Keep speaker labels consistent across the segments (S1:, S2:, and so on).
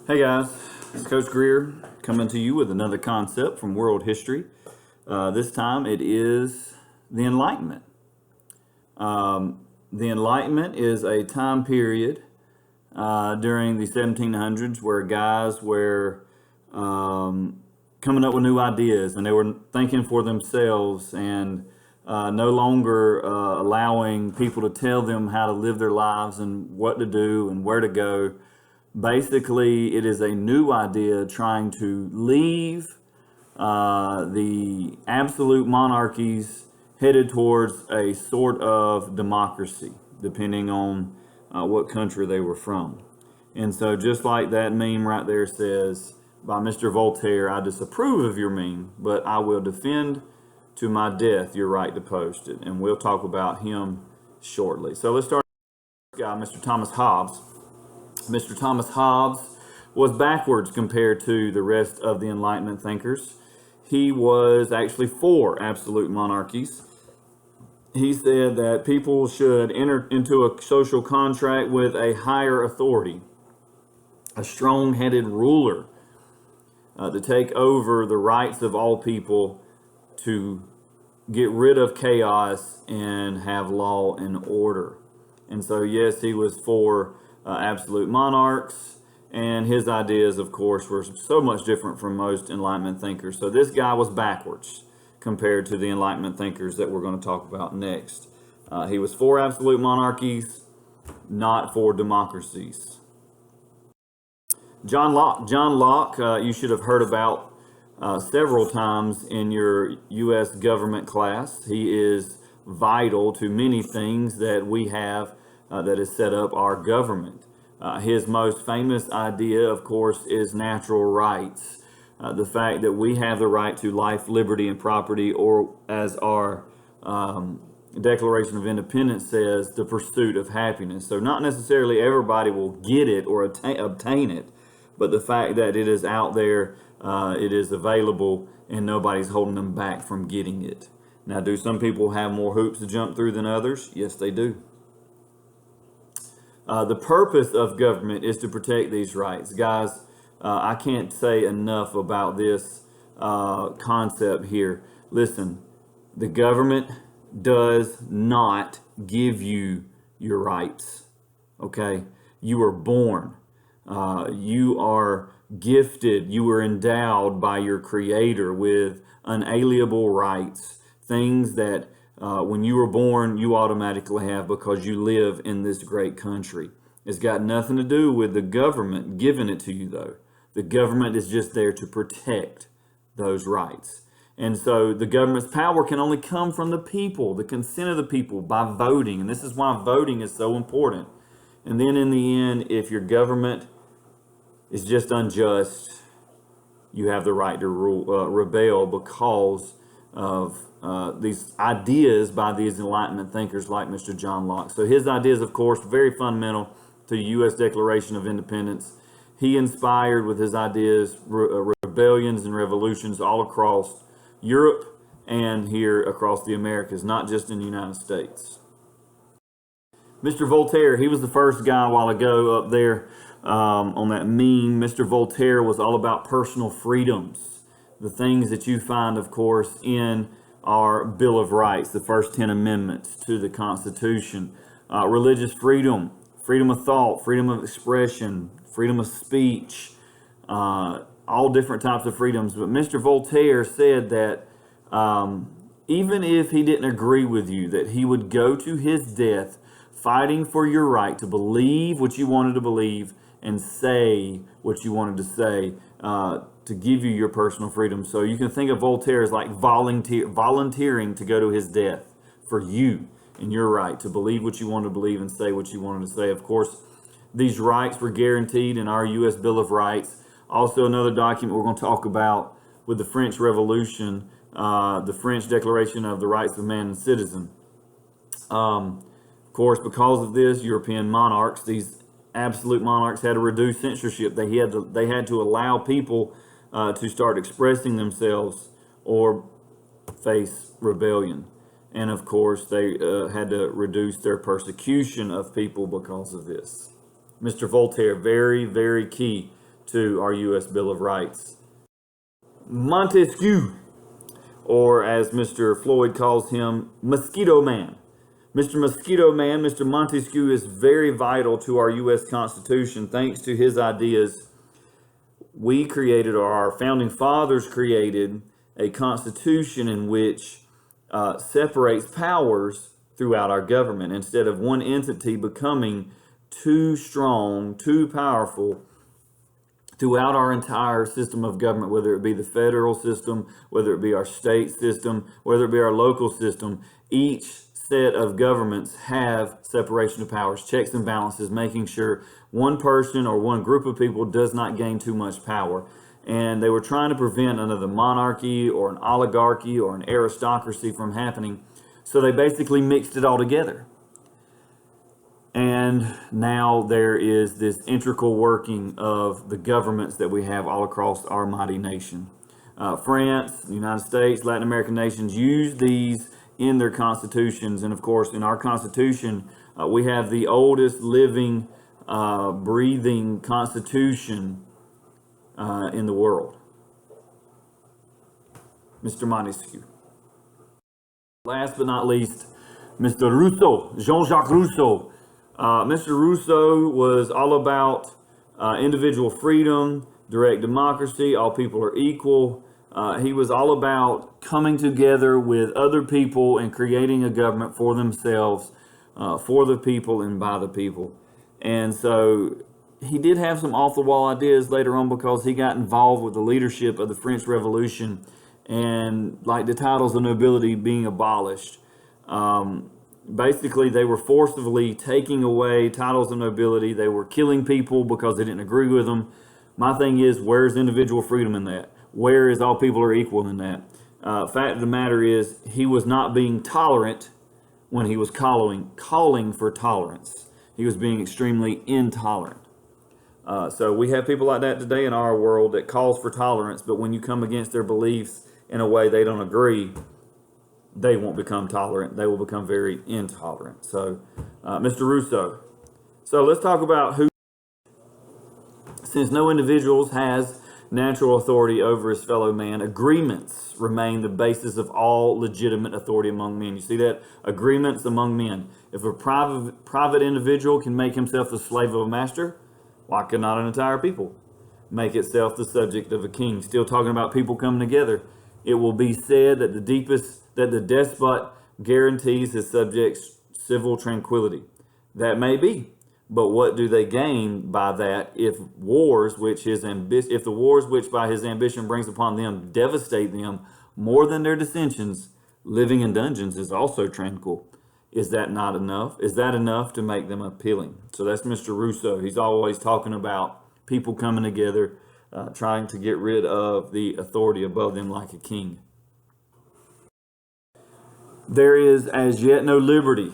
S1: Hey guys, it's Coach Greer coming to you with another concept from world history. This time it is the Enlightenment. The Enlightenment is a time period during the 1700s where guys were coming up with new ideas and they were thinking for themselves and no longer allowing people to tell them how to live their lives and what to do and where to go. Basically, it is a new idea trying to leave the absolute monarchies headed towards a sort of democracy, depending on what country they were from. And so just like that meme right there says by Mr. Voltaire, I disapprove of your meme, but I will defend to my death your right to post it. And we'll talk about him shortly. So let's start with this guy, Mr. Thomas Hobbes. Mr. Thomas Hobbes was backwards compared to the rest of the Enlightenment thinkers. He was actually for absolute monarchies. He said that people should enter into a social contract with a higher authority, a strong-headed ruler, to take over the rights of all people, to get rid of chaos and have law and order. And so, yes, he was for absolute monarchs, and his ideas, of course, were so much different from most Enlightenment thinkers. So this guy was backwards compared to the Enlightenment thinkers that we're going to talk about next. He was for absolute monarchies, not for democracies. John Locke. John Locke, you should have heard about several times in your U.S. government class. He is vital to many things that we have that has set up our government. His most famous idea, of course, is natural rights. The fact that we have the right to life, liberty, and property, or as our Declaration of Independence says, the pursuit of happiness. So not necessarily everybody will get it or obtain it, but the fact that it is out there, it is available, and nobody's holding them back from getting it. Now, do some people have more hoops to jump through than others? Yes, they do. The purpose of government is to protect these rights. Guys, I can't say enough about this concept here. Listen, the government does not give you your rights, okay? You were born. You are gifted. You were endowed by your Creator with unalienable rights, things that when you were born, you automatically have because you live in this great country. It's got nothing to do with the government giving it to you, though. The government is just there to protect those rights. And so the government's power can only come from the people, the consent of the people, by voting. And this is why voting is so important. And then in the end, if your government is just unjust, you have the right to rebel because of these ideas by these Enlightenment thinkers like Mr. John Locke. So his ideas, of course, very fundamental to the U.S. Declaration of Independence. He inspired with his ideas rebellions and revolutions all across Europe and here across the Americas, not just in the United States. Mr. Voltaire, he was the first guy a while ago up there on that meme. Mr. Voltaire was all about personal freedoms, the things that you find, of course, in our Bill of Rights, the first 10 amendments to the Constitution. Religious freedom, freedom of thought, freedom of expression, freedom of speech, all different types of freedoms. But Mr. Voltaire said that even if he didn't agree with you, that he would go to his death fighting for your right to believe what you wanted to believe and say what you wanted to say, to give you your personal freedom. So you can think of Voltaire as like volunteering to go to his death for you and your right to believe what you want to believe and say what you wanted to say. Of course, these rights were guaranteed in our U.S. Bill of Rights. Also, another document we're going to talk about with the French Revolution, the French Declaration of the Rights of Man and Citizen. Of course, because of this, European monarchs, these absolute monarchs, had to reduce censorship. They had to allow people to start expressing themselves or face rebellion. And of course, they had to reduce their persecution of people because of this. Mr. Voltaire, very, very key to our U.S. Bill of Rights. Montesquieu, or as Mr. Floyd calls him, Mosquito Man. Mr. Mosquito Man, Mr. Montesquieu, is very vital to our U.S. Constitution. Thanks to his ideas, we created, or our founding fathers created, a constitution in which separates powers throughout our government. Instead of one entity becoming too strong, too powerful throughout our entire system of government, whether it be the federal system, whether it be our state system, whether it be our local system, each set of governments have separation of powers, checks and balances, making sure one person or one group of people does not gain too much power. And they were trying to prevent another monarchy or an oligarchy or an aristocracy from happening. So they basically mixed it all together. And now there is this integral working of the governments that we have all across our mighty nation. France, the United States, Latin American nations use these in their constitutions. And of course, in our constitution, we have the oldest living, breathing constitution in the world. Mr. Montesquieu. Last but not least, Mr. Rousseau, Jean-Jacques Rousseau. Mr. Rousseau was all about individual freedom, direct democracy, all people are equal. He was all about coming together with other people and creating a government for themselves, for the people and by the people. And so he did have some off-the-wall ideas later on because he got involved with the leadership of the French Revolution and like the titles of nobility being abolished. Basically, they were forcibly taking away titles of nobility. They were killing people because they didn't agree with them. My thing is, where's individual freedom in that? Where is all people are equal in that? Fact of the matter is, he was not being tolerant when he was calling for tolerance. He was being extremely intolerant. So we have people like that today in our world that calls for tolerance, but when you come against their beliefs in a way they don't agree, they won't become tolerant. They will become very intolerant. So, Mr. Rousseau. So let's talk about who. Since no individual has natural authority over his fellow man, agreements remain the basis of all legitimate authority among men. You see that? Agreements among men. If a private individual can make himself the slave of a master, why could not an entire people make itself the subject of a king? Still talking about people coming together. It will be said that the despot guarantees his subjects civil tranquility. That may be, but what do they gain by that if the wars which by his ambition brings upon them devastate them more than their dissensions? Living in dungeons is also tranquil. Is that not enough? Is that enough to make them appealing? So that's Mr. Rousseau. He's always talking about people coming together, trying to get rid of the authority above them like a king. There is as yet no liberty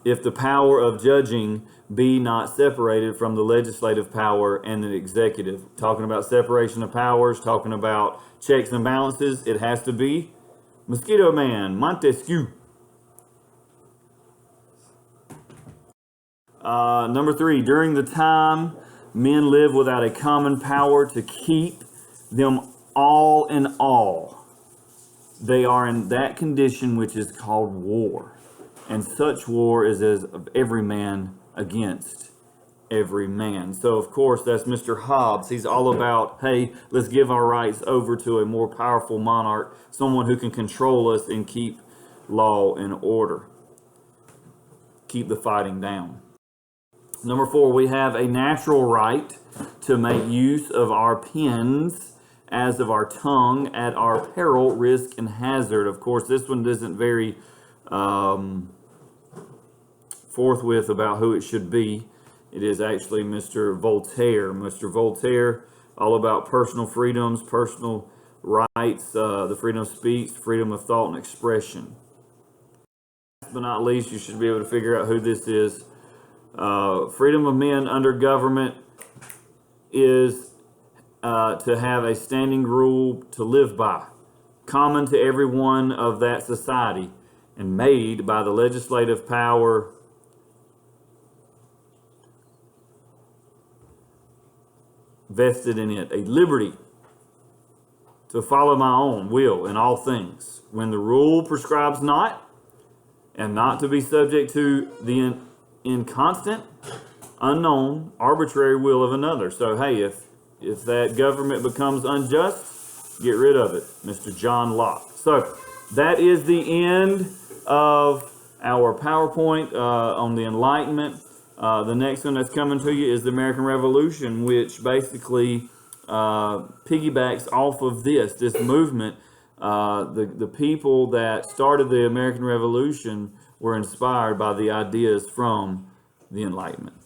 S1: if the power of judging be not separated from the legislative power and the executive. Talking about separation of powers, talking about checks and balances, it has to be Mosquito Man, Montesquieu. Number 3, during the time men live without a common power to keep them all in all, they are in that condition which is called war. And such war is as of every man against every man. So, of course, that's Mr. Hobbes. He's all about, hey, let's give our rights over to a more powerful monarch, someone who can control us and keep law and order, keep the fighting down. Number 4, we have a natural right to make use of our pens as of our tongue at our peril, risk, and hazard. Of course, this one isn't very forthwith about who it should be. It is actually Mr. Voltaire. Mr. Voltaire, all about personal freedoms, personal rights, the freedom of speech, freedom of thought and expression. Last but not least, you should be able to figure out who this is. Freedom of men under government is to have a standing rule to live by, common to every one of that society, and made by the legislative power vested in it, a liberty to follow my own will in all things, when the rule prescribes not, and not to be subject to the inconstant, unknown, arbitrary will of another. So, hey, if that government becomes unjust, get rid of it, Mr. John Locke. So, that is the end of our PowerPoint on the Enlightenment. The next one that's coming to you is the American Revolution, which basically piggybacks off of this movement. The people that started the American Revolution were inspired by the ideas from the Enlightenment.